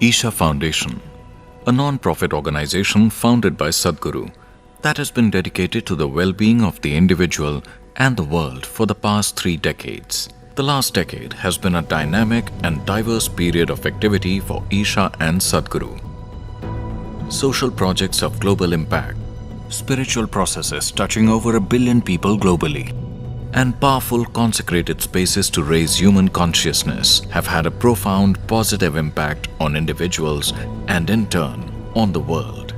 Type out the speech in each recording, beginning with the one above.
Isha Foundation, a non-profit organization founded by Sadhguru that has been dedicated to the well-being of the individual and the world for the past 3 decades. The last decade has been a dynamic and diverse period of activity for Isha and Sadhguru. Social projects of global impact, spiritual processes touching over 1 billion people globally, and powerful consecrated spaces to raise human consciousness have had a profound positive impact on individuals and in turn on the world.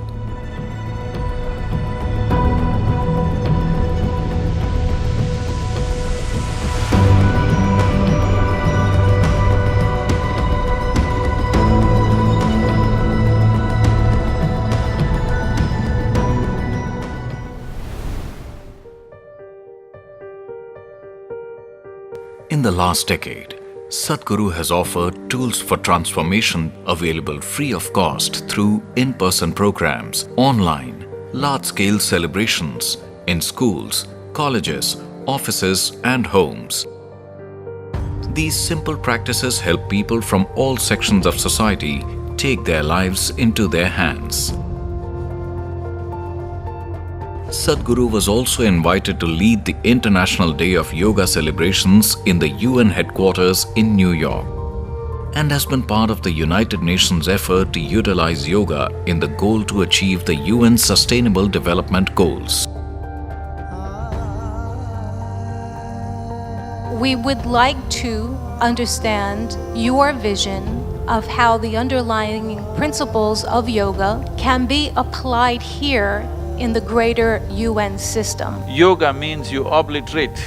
In the last decade, Sadhguru has offered tools for transformation available free of cost through in-person programs, online, large-scale celebrations in schools, colleges, offices and homes. These simple practices help people from all sections of society take their lives into their hands. Sadhguru was also invited to lead the International Day of Yoga celebrations in the UN headquarters in New York and has been part of the United Nations effort to utilize yoga in the goal to achieve the UN Sustainable Development Goals. We would like to understand your vision of how the underlying principles of yoga can be applied here in the greater UN system. Yoga means you obliterate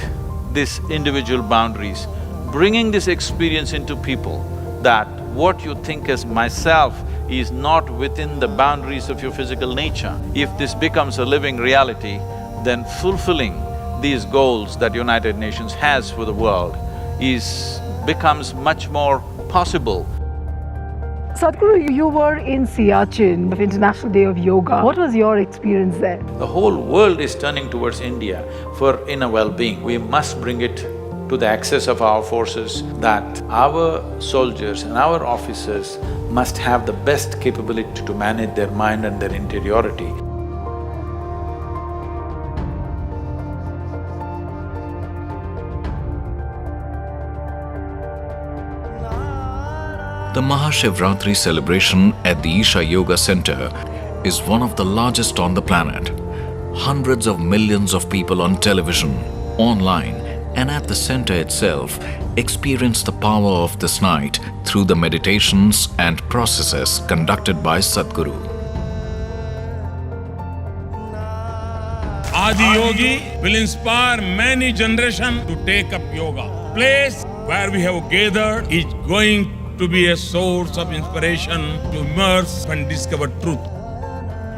these individual boundaries, bringing this experience into people that what you think as myself is not within the boundaries of your physical nature. If this becomes a living reality, then fulfilling these goals that United Nations has for the world becomes much more possible. Sadhguru, you were in Siachen, International Day of Yoga. What was your experience there? The whole world is turning towards India for inner well-being. We must bring it to the access of our forces that our soldiers and our officers must have the best capability to manage their mind and their interiority. The Mahashivratri celebration at the Isha Yoga Center is one of the largest on the planet. Hundreds of millions of people on television, online and at the center itself experience the power of this night through the meditations and processes conducted by Sadhguru. Adi Yogi will inspire many generations to take up yoga. Place where we have gathered is going to be a source of inspiration to immerse and discover truth.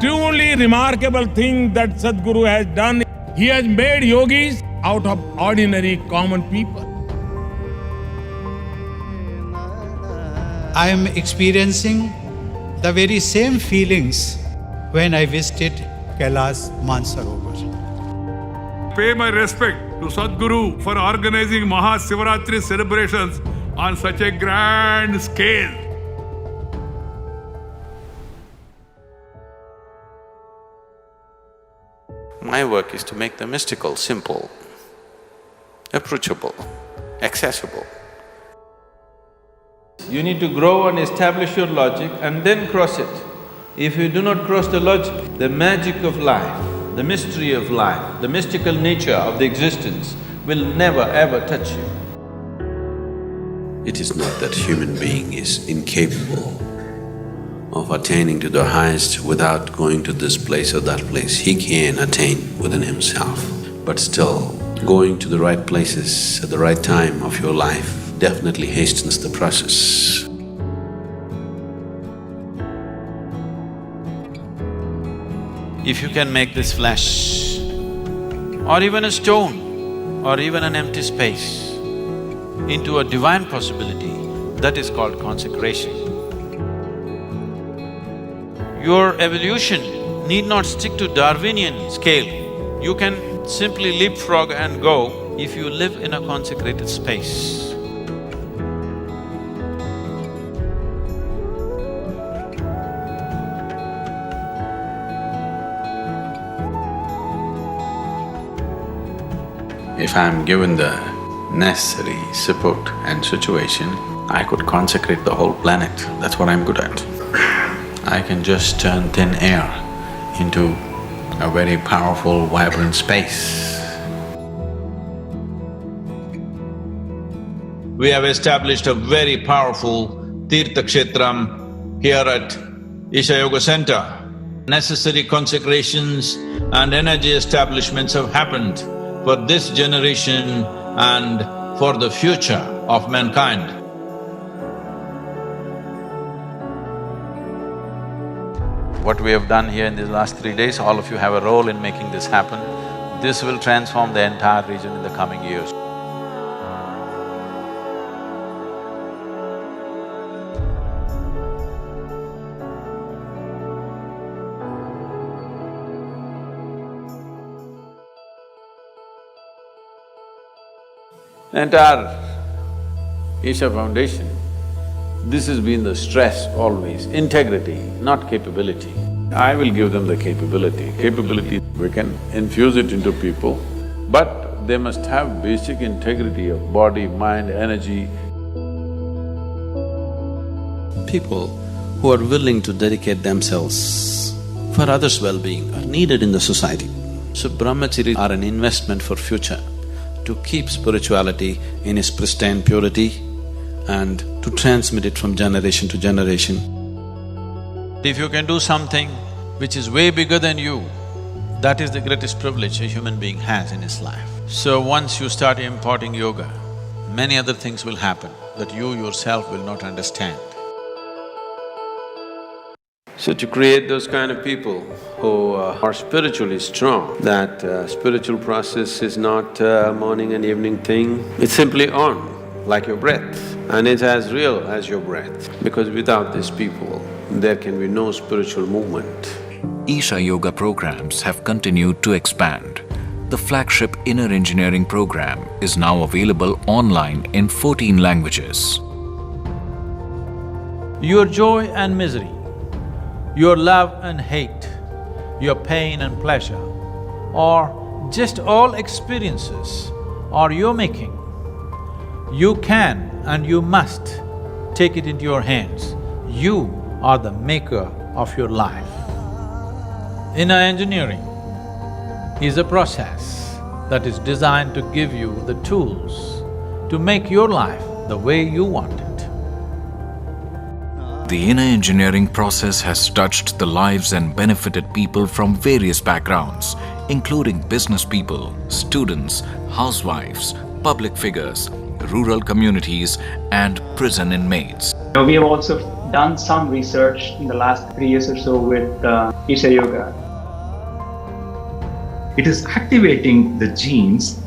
Truly remarkable thing that Sadhguru has done. He has made yogis out of ordinary common people. I am experiencing the very same feelings when I visited Kailash Mansarovar. Pay my respect to Sadhguru for organizing Mahashivratri celebrations on such a grand scale. My work is to make the mystical simple, approachable, accessible. You need to grow and establish your logic and then cross it. If you do not cross the logic, the magic of life, the mystery of life, the mystical nature of the existence will never ever touch you. It is not that human being is incapable of attaining to the highest without going to this place or that place. He can attain within himself, but still going to the right places at the right time of your life definitely hastens the process. If you can make this flesh, or even a stone, or even an empty space, into a divine possibility, that is called consecration. Your evolution need not stick to Darwinian scale. You can simply leapfrog and go if you live in a consecrated space. If I'm given the necessary support and situation, I could consecrate the whole planet. That's what I'm good at. I can just turn thin air into a very powerful, vibrant space. We have established a very powerful Tirtha Kshetram here at Isha Yoga Center. Necessary consecrations and energy establishments have happened for this generation and for the future of mankind. What we have done here in these last 3 days, all of you have a role in making this happen. This will transform the entire region in the coming years. Entire Isha Foundation, this has been the stress always, integrity, not capability. I will give them the capability. Capability, we can infuse it into people, but they must have basic integrity of body, mind, energy. People who are willing to dedicate themselves for others' well-being are needed in the society. So brahmacharis are an investment for future, to keep spirituality in its pristine purity and to transmit it from generation to generation. If you can do something which is way bigger than you, that is the greatest privilege a human being has in his life. So once you start imparting yoga, many other things will happen that you yourself will not understand. So to create those kind of people who are spiritually strong, that spiritual process is not a morning and evening thing, it's simply on, like your breath, and it's as real as your breath. Because without these people, there can be no spiritual movement. Isha Yoga programs have continued to expand. The flagship Inner Engineering program is now available online in 14 languages. Your joy and misery, your love and hate, your pain and pleasure, or just all experiences are your making. You can and you must take it into your hands. You are the maker of your life. Inner engineering is a process that is designed to give you the tools to make your life the way you want it. The inner engineering process has touched the lives and benefited people from various backgrounds, including business people, students, housewives, public figures, rural communities, and prison inmates. We have also done some research in the last 3 years or so with Isha Yoga. It is activating the genes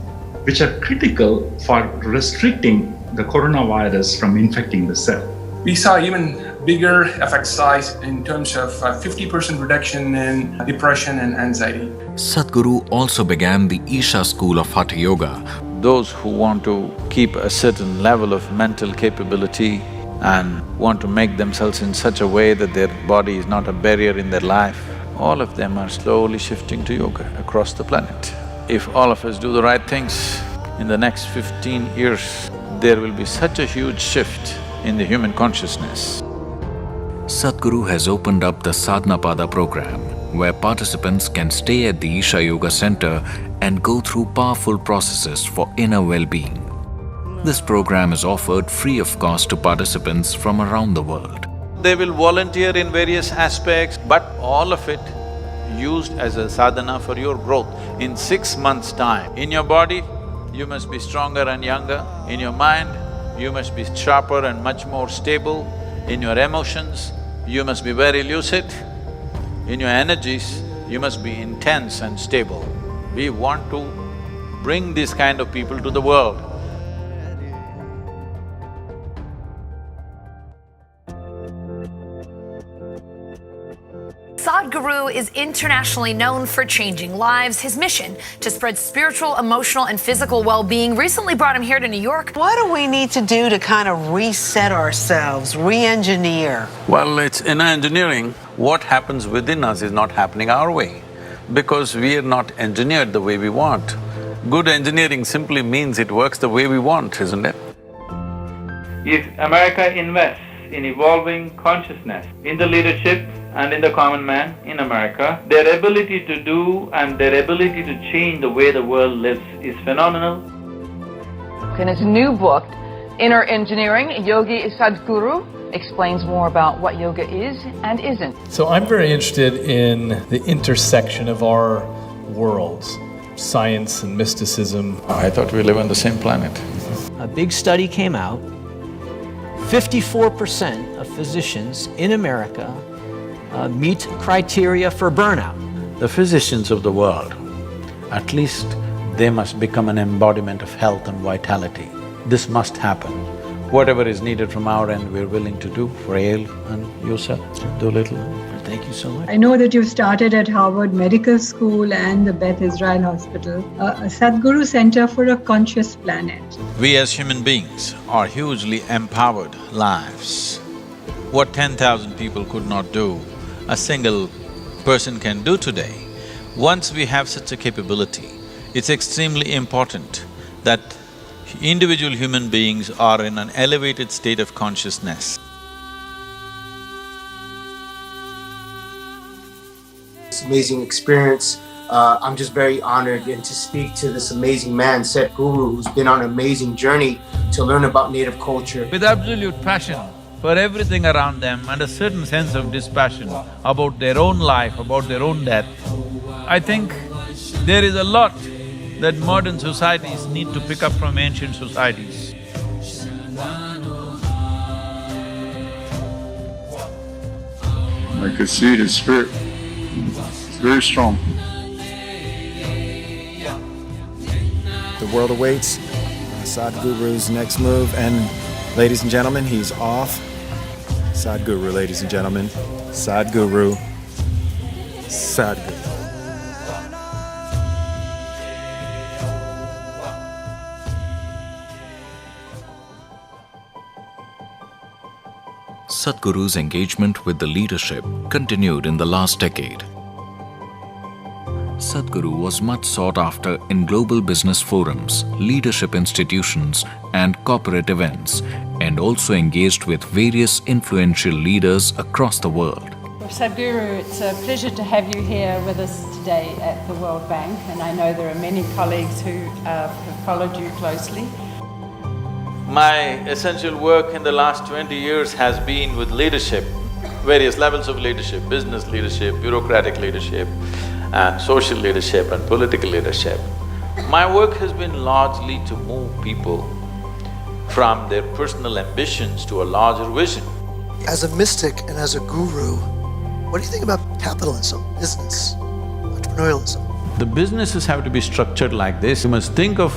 which are critical for restricting the coronavirus from infecting the cell. We saw even bigger effect size in terms of 50% reduction in depression and anxiety. Sadhguru also began the Isha School of Hatha Yoga. Those who want to keep a certain level of mental capability and want to make themselves in such a way that their body is not a barrier in their life, all of them are slowly shifting to yoga across the planet. If all of us do the right things, in the next 15 years, there will be such a huge shift in the human consciousness. Sadhguru has opened up the Sadhanapada program, where participants can stay at the Isha Yoga Center and go through powerful processes for inner well-being. This program is offered free of cost to participants from around the world. They will volunteer in various aspects, but all of it used as a sadhana for your growth. In 6 months' time, in your body, you must be stronger and younger. In your mind, you must be sharper and much more stable. In your emotions, you must be very lucid. In your energies, you must be intense and stable. We want to bring these kind of people to the world. Sadhguru is internationally known for changing lives. His mission to spread spiritual, emotional, and physical well-being recently brought him here to New York. What do we need to do to kind of reset ourselves, re-engineer? Well, it's inner engineering. What happens within us is not happening our way because we are not engineered the way we want. Good engineering simply means it works the way we want, isn't it? If America invests in evolving consciousness in the leadership and in the common man in America, their ability to do and their ability to change the way the world lives is phenomenal. In his new book, Inner Engineering, Yogi Sadhguru explains more about what yoga is and isn't. So I'm very interested in the intersection of our worlds, science and mysticism. I thought we live on the same planet. A big study came out. 54% of physicians in America meet criteria for burnout. The physicians of the world, at least they must become an embodiment of health and vitality. This must happen. Whatever is needed from our end, we're willing to do for Yale and yourself, do a little. Thank you so much. I know that you've started at Harvard Medical School and the Beth Israel Hospital, a Sadhguru Center for a Conscious Planet. We as human beings are hugely empowered lives. What 10,000 people could not do, a single person can do today. Once we have such a capability, it's extremely important that individual human beings are in an elevated state of consciousness. It's an amazing experience. I'm just very honored and to speak to this amazing man, Sadhguru, who's been on an amazing journey to learn about native culture. With absolute passion for everything around them and a certain sense of dispassion about their own life, about their own death, I think there is a lot that modern societies need to pick up from ancient societies. I could see his spirit. It's very strong. The world awaits Sadhguru's next move, and ladies and gentlemen, he's off. Sadhguru, ladies and gentlemen. Sadhguru. Sadhguru. Sadhguru's engagement with the leadership continued in the last decade. Sadhguru was much sought after in global business forums, leadership institutions, and corporate events, and also engaged with various influential leaders across the world. Sadhguru, it's a pleasure to have you here with us today at the World Bank, and I know there are many colleagues who have followed you closely. My essential work in the last 20 years has been with leadership, various levels of leadership, business leadership, bureaucratic leadership, and social leadership and political leadership. My work has been largely to move people from their personal ambitions to a larger vision. As a mystic and as a guru, what do you think about capitalism, business, entrepreneurialism? The businesses have to be structured like this. You must think of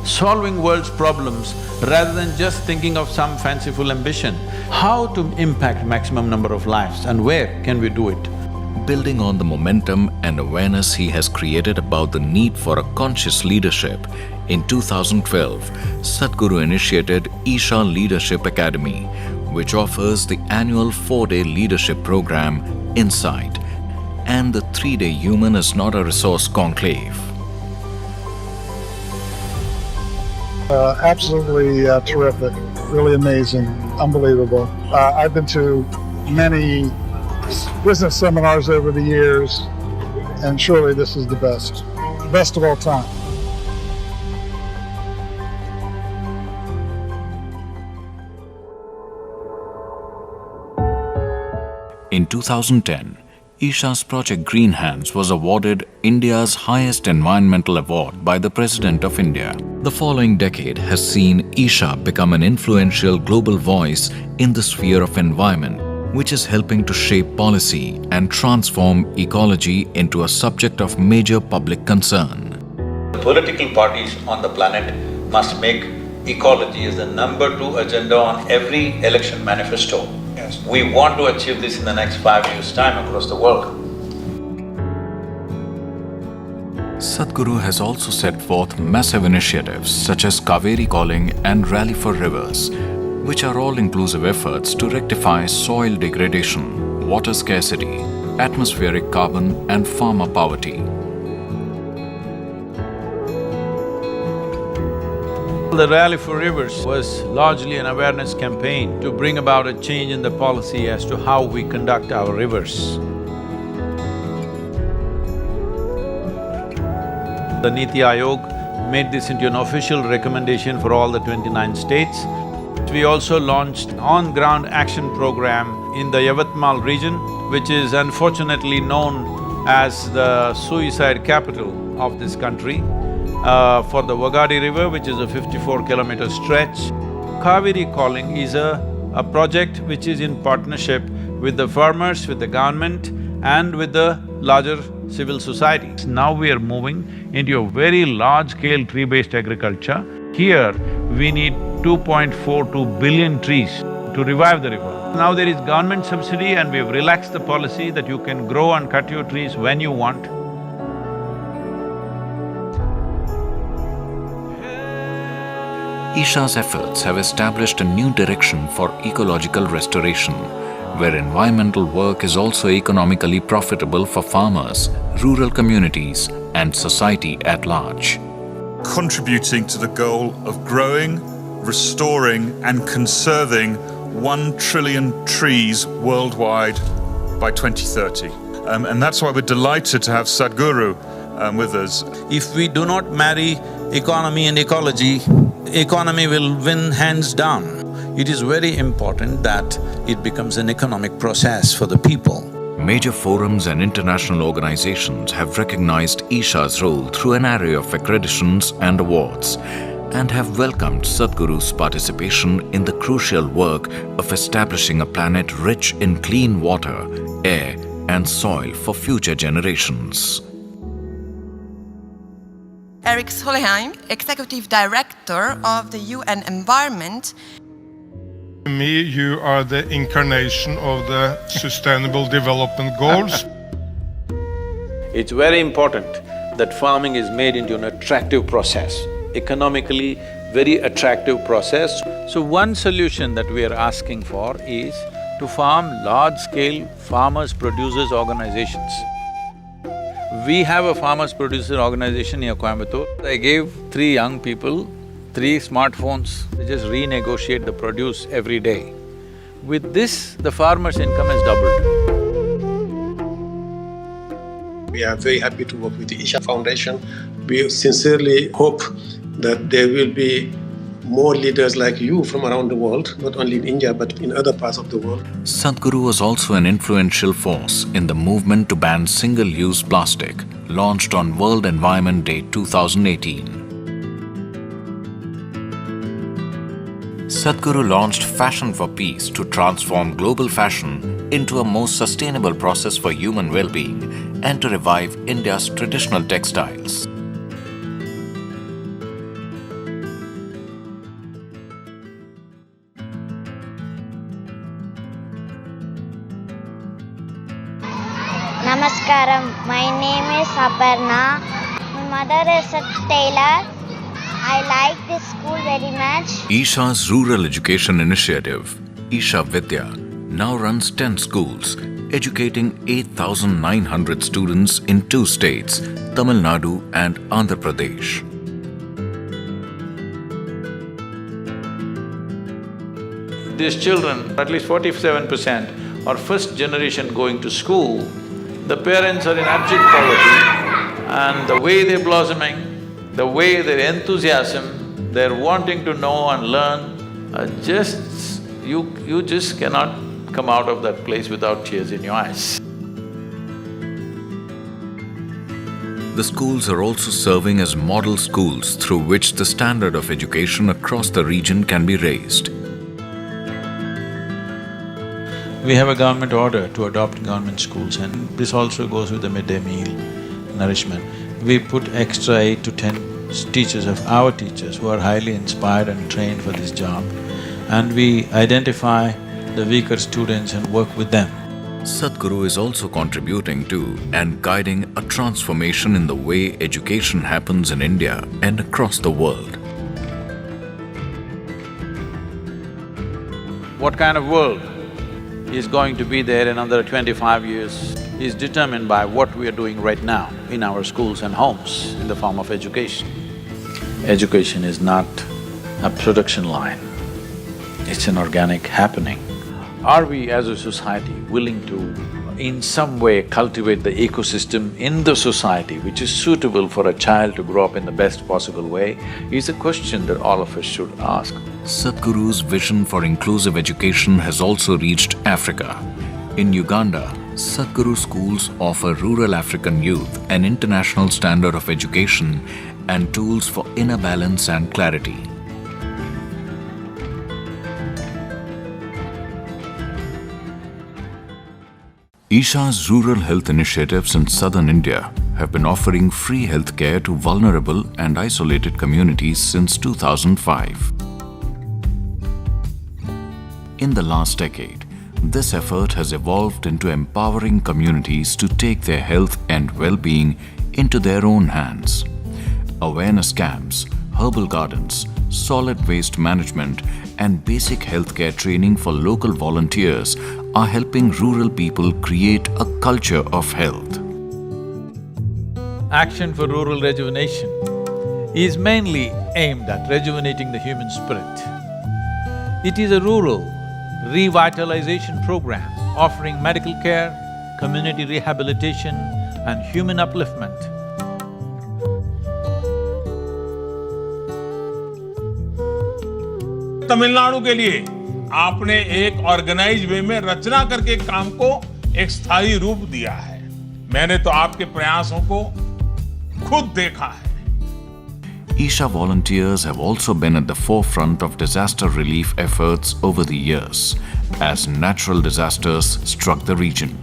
solving world's problems rather than just thinking of some fanciful ambition. How to impact maximum number of lives and where can we do it? Building on the momentum and awareness he has created about the need for a conscious leadership, in 2012, Sadhguru initiated Isha Leadership Academy, which offers the annual 4-day leadership program, Insight, and the 3-day Human is Not a Resource conclave. Absolutely terrific, really amazing, unbelievable. I've been to many business seminars over the years, and surely this is the best of all time. In 2010, Isha's project Green Hands was awarded India's highest environmental award by the President of India. The following decade has seen Isha become an influential global voice in the sphere of environment, which is helping to shape policy and transform ecology into a subject of major public concern. The political parties on the planet must make ecology as the #2 agenda on every election manifesto. Yes. We want to achieve this in the next 5 years' time across the world. Sadhguru has also set forth massive initiatives such as Kaveri Calling and Rally for Rivers, which are all-inclusive efforts to rectify soil degradation, water scarcity, atmospheric carbon and farmer poverty. The Rally for Rivers was largely an awareness campaign to bring about a change in the policy as to how we conduct our rivers. The Niti Aayog made this into an official recommendation for all the 29 states. We also launched an on-ground action program in the Yavatmal region, which is unfortunately known as the suicide capital of this country, for the Wagadi River, which is a 54-kilometer stretch. Kaveri Calling is a project which is in partnership with the farmers, with the government and with the larger civil society. Now we are moving into a very large-scale tree-based agriculture. Here, we need 2.42 billion trees to revive the river. Now there is government subsidy and we've relaxed the policy that you can grow and cut your trees when you want. Isha's efforts have established a new direction for ecological restoration, where environmental work is also economically profitable for farmers, rural communities and society at large. Contributing to the goal of growing, restoring and conserving 1 trillion trees worldwide by 2030. And that's why we're delighted to have Sadhguru with us. If we do not marry economy and ecology, economy will win hands down. It is very important that it becomes an economic process for the people. Major forums and international organizations have recognized Isha's role through an array of accreditations and awards, and have welcomed Sadhguru's participation in the crucial work of establishing a planet rich in clean water, air and soil for future generations. Eric Solheim, Executive Director of the UN Environment. To me, you are the incarnation of the Sustainable Development Goals. It's very important that farming is made into an attractive process, economically very attractive process. So one solution that we are asking for is to form large-scale farmers-producers organizations. We have a farmers-producer organization near Coimbatore. I gave 3 young people 3 smartphones, they just renegotiate the produce every day. With this, the farmer's income has doubled. We are very happy to work with the Isha Foundation. We sincerely hope that there will be more leaders like you from around the world, not only in India but in other parts of the world. Sadhguru was also an influential force in the movement to ban single-use plastic, launched on World Environment Day 2018. Sadhguru launched Fashion for Peace to transform global fashion into a more sustainable process for human well-being and to revive India's traditional textiles. Namaskaram, my name is Aparna. My mother is a tailor. I like this school very much. Isha's rural education initiative, Isha Vidya, now runs 10 schools, educating 8,900 students in 2 states, Tamil Nadu and Andhra Pradesh. These children, at least 47%, are first generation going to school. The parents are in abject poverty, and the way they're blossoming, the way their enthusiasm, they're wanting to know and learn, you just cannot come out of that place without tears in your eyes. The schools are also serving as model schools through which the standard of education across the region can be raised. We have a government order to adopt government schools, and this also goes with the midday meal nourishment. We put extra 8 to 10 teachers of our teachers who are highly inspired and trained for this job, and we identify the weaker students and work with them. Sadhguru is also contributing to and guiding a transformation in the way education happens in India and across the world. What kind of world is going to be there in another 25 years is determined by what we are doing right now in our schools and homes in the form of education. Education is not a production line. It's an organic happening. Are we as a society willing to, in some way, cultivate the ecosystem in the society which is suitable for a child to grow up in the best possible way, is a question that all of us should ask. Sadhguru's vision for inclusive education has also reached Africa. In Uganda, Sadhguru schools offer rural African youth an international standard of education and tools for inner balance and clarity. Isha's rural health initiatives in southern India have been offering free healthcare to vulnerable and isolated communities since 2005. In the last decade, this effort has evolved into empowering communities to take their health and well-being into their own hands. Awareness camps, herbal gardens, solid waste management, and basic healthcare training for local volunteers are helping rural people create a culture of health. Action for Rural Rejuvenation is mainly aimed at rejuvenating the human spirit. It is a rural revitalization program offering medical care, community rehabilitation and human upliftment. Tamil Nadu के लिए आपने एक organise way में रचना करके काम को एक स्थायी रूप दिया है। मैंने तो आपके प्रयासों को खुद देखा है। Isha volunteers have also been at the forefront of disaster relief efforts over the years as natural disasters struck the region.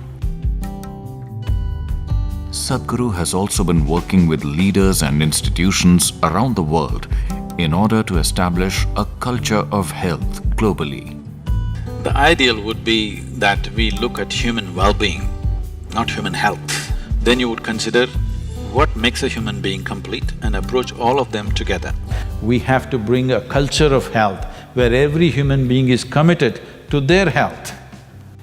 Sadhguru has also been working with leaders and institutions around the world in order to establish a culture of health globally. The ideal would be that we look at human well-being, not human health. Then you would consider what makes a human being complete and approach all of them together. We have to bring a culture of health where every human being is committed to their health.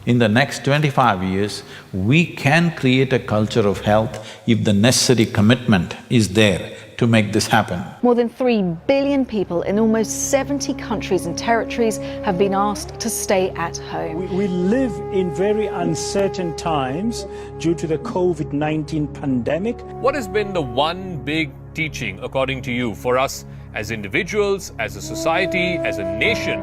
In the next 25 years, we can create a culture of health if the necessary commitment is there to make this happen. More than 3 billion people in almost 70 countries and territories have been asked to stay at home. We live in very uncertain times due to the COVID-19 pandemic. What has been the one big teaching, according to you, for us as individuals, as a society, as a nation,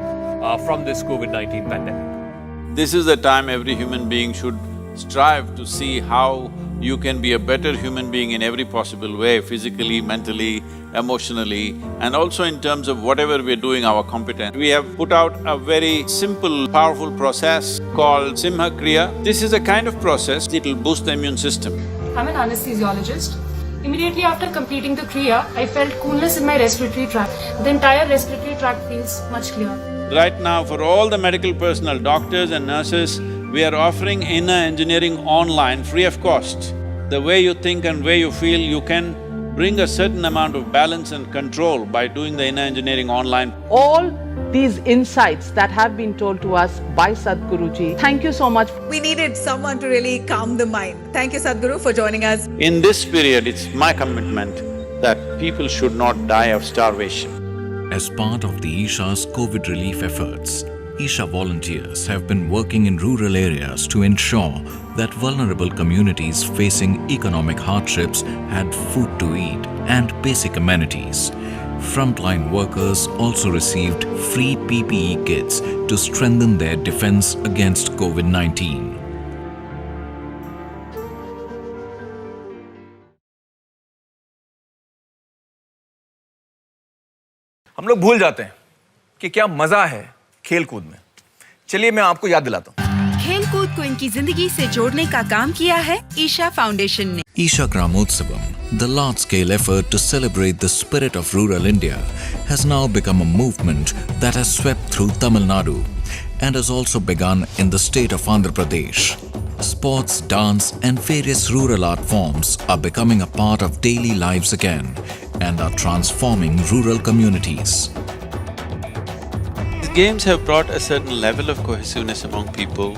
from this COVID-19 pandemic? This is the time every human being should strive to see how you can be a better human being in every possible way, physically, mentally, emotionally, and also in terms of whatever we're doing, our competence. We have put out a very simple, powerful process called Simha Kriya. This is a kind of process, it'll boost the immune system. I'm an anesthesiologist. Immediately after completing the Kriya, I felt coolness in my respiratory tract. The entire respiratory tract feels much clearer. Right now, for all the medical personnel, doctors and nurses, we are offering inner engineering online free of cost. The way you think and way you feel, you can bring a certain amount of balance and control by doing the inner engineering online. All these insights that have been told to us by Sadhguruji, thank you so much. We needed someone to really calm the mind. Thank you, Sadhguru, for joining us. In this period, it's my commitment that people should not die of starvation. As part of the Isha's COVID relief efforts, Isha volunteers have been working in rural areas to ensure that vulnerable communities facing economic hardships had food to eat and basic amenities. Frontline workers also received free PPE kits to strengthen their defense against COVID-19. हम लोग भूल जाते हैं कि क्या मजा है खेल-कूद में। चलिए मैं आपको याद दिलाता हूँ। खेल-कूद को इनकी जिंदगी से जोड़ने का काम किया है ईशा फाउंडेशन ने। Isha Gramotsavam, the large-scale effort to celebrate the spirit of rural India, has now become a movement that has swept through Tamil Nadu and has also begun in the state of Andhra Pradesh. Sports, dance and various rural art forms are becoming a part of daily lives again and are transforming rural communities. These games have brought a certain level of cohesiveness among people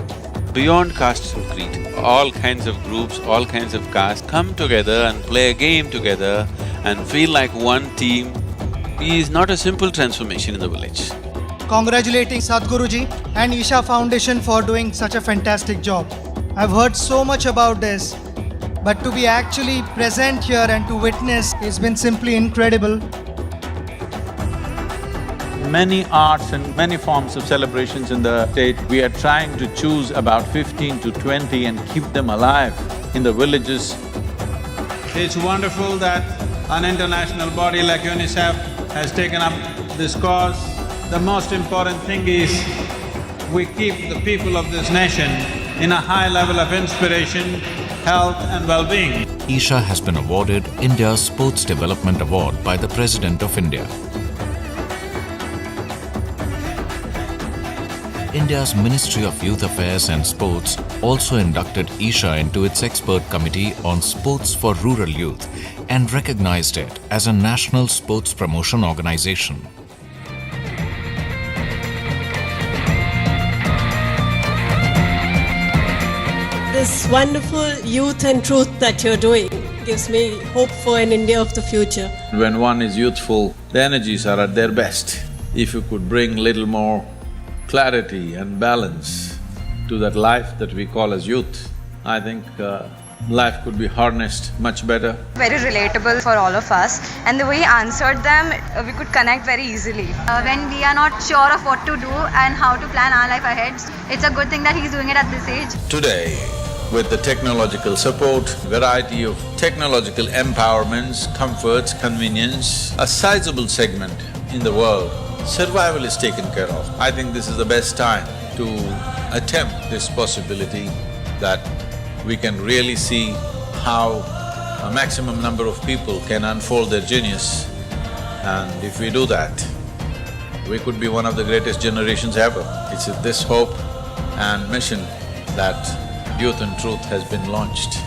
beyond caste and creed. All kinds of groups, all kinds of castes come together and play a game together and feel like one team is not a simple transformation in the village. Congratulating Sadhguruji and Isha Foundation for doing such a fantastic job. I've heard so much about this, but to be actually present here and to witness has been simply incredible. Many arts and many forms of celebrations in the state, we are trying to choose about 15 to 20 and keep them alive in the villages. It's wonderful that an international body like UNICEF has taken up this cause. The most important thing is we keep the people of this nation in a high level of inspiration, health and well-being. Isha has been awarded India's Sports Development Award by the President of India. India's Ministry of Youth Affairs and Sports also inducted Isha into its expert committee on sports for rural youth and recognized it as a national sports promotion organization. This wonderful youth and truth that you're doing gives me hope for an India of the future. When one is youthful, the energies are at their best. If you could bring little more clarity and balance to that life that we call as youth, I think life could be harnessed much better. Very relatable for all of us, and the way he answered them, we could connect very easily. When we are not sure of what to do and how to plan our life ahead, it's a good thing that he's doing it at this age. Today, with the technological support, variety of technological empowerments, comforts, convenience, a sizable segment in the world, survival is taken care of. I think this is the best time to attempt this possibility that we can really see how a maximum number of people can unfold their genius. And if we do that, we could be one of the greatest generations ever. It's this hope and mission that Youth and Truth has been launched.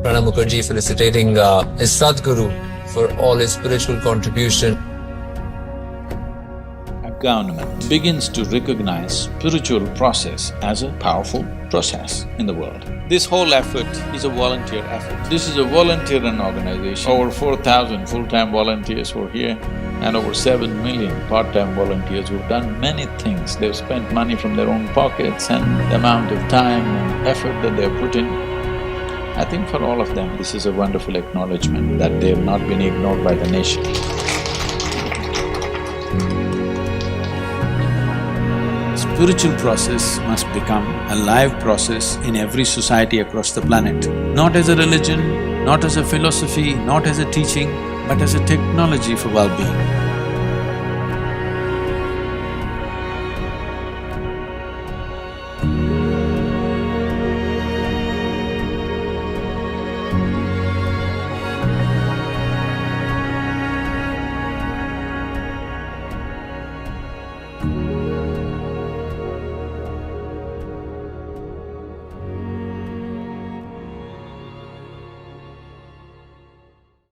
Pranab Mukherjee felicitating his Sadhguru for all his spiritual contribution. A government begins to recognize spiritual process as a powerful process in the world. This whole effort is a volunteer effort. This is a volunteer-run organization. Over 4,000 full-time volunteers were here and over 7 million part-time volunteers who've done many things. They've spent money from their own pockets and the amount of time and effort that they've put in. I think for all of them, this is a wonderful acknowledgement that they have not been ignored by the nation. Spiritual process must become a live process in every society across the planet. Not as a religion, not as a philosophy, not as a teaching, but as a technology for well-being.